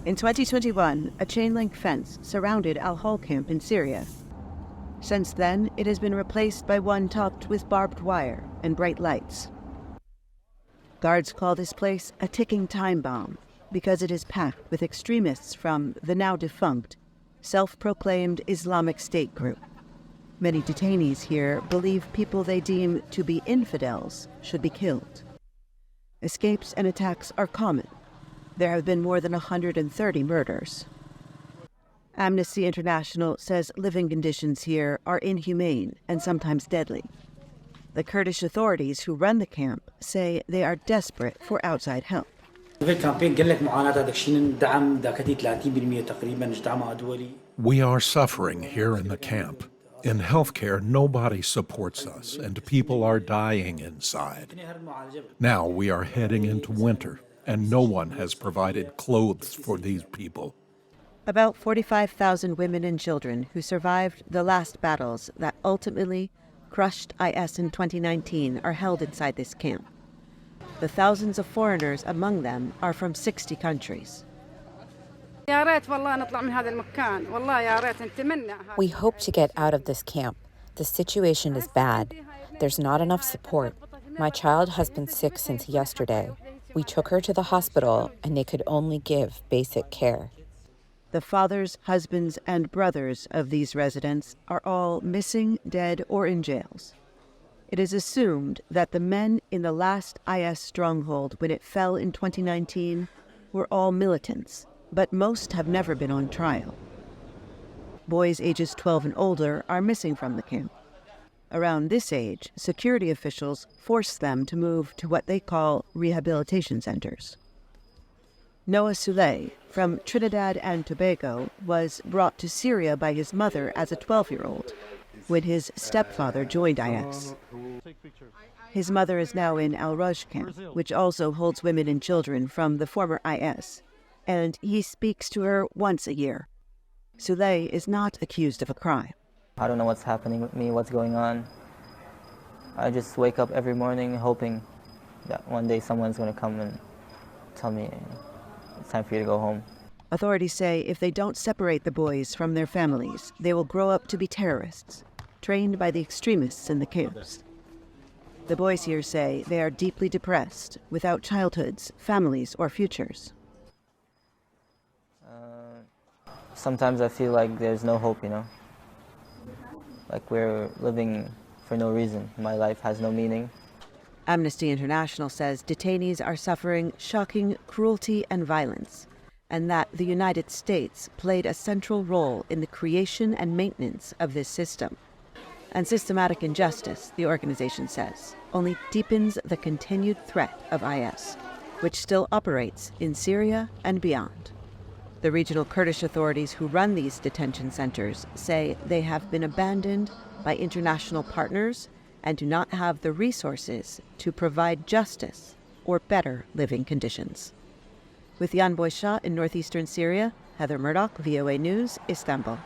In 2021, a chain-link fence surrounded Al-Hol camp in Syria. Since then, it has been replaced by one topped with barbed wire and bright lights. Guards call this place a ticking time bomb because it is packed with extremists from the now-defunct, self-proclaimed Islamic State group. Many detainees here believe people they deem to be infidels should be killed. Escapes and attacks are common. There have been more than 130 murders. Amnesty International says living conditions here are inhumane and sometimes deadly. The Kurdish authorities who run the camp say they are desperate for outside help. We are suffering here in the camp. In healthcare, nobody supports us, and people are dying inside. Now we are heading into winter, and no one has provided clothes for these people. About 45,000 women and children who survived the last battles that ultimately crushed IS in 2019 are held inside this camp. The thousands of foreigners among them are from 60 countries. We hope to get out of this camp. The situation is bad. There's not enough support. My child has been sick since yesterday. We took her to the hospital, and they could only give basic care. The fathers, husbands, and brothers of these residents are all missing, dead, or in jails. It is assumed that the men in the last IS stronghold when it fell in 2019 were all militants, but most have never been on trial. Boys ages 12 and older are missing from the camp. Around this age, security officials force them to move to what they call rehabilitation centers. Noah Souley, from Trinidad and Tobago, was brought to Syria by his mother as a 12-year-old when his stepfather joined IS. His mother is now in Al-Raj camp, which also holds women and children from the former IS, and he speaks to her once a year. Souley is not accused of a crime. I don't know what's happening with me, what's going on. I just wake up every morning hoping that one day someone's going to come and tell me it's time for you to go home. Authorities say if they don't separate the boys from their families, they will grow up to be terrorists, trained by the extremists in the camps. The boys here say they are deeply depressed, without childhoods, families, or futures. Sometimes I feel like there's no hope, Like we're living for no reason. My life has no meaning. Amnesty International says detainees are suffering shocking cruelty and violence, and that the United States played a central role in the creation and maintenance of this system. And systematic injustice, the organization says, only deepens the continued threat of IS, which still operates in Syria and beyond. The regional Kurdish authorities who run these detention centers say they have been abandoned by international partners and do not have the resources to provide justice or better living conditions. With Jan Boysha in northeastern Syria, Heather Murdoch, VOA News, Istanbul.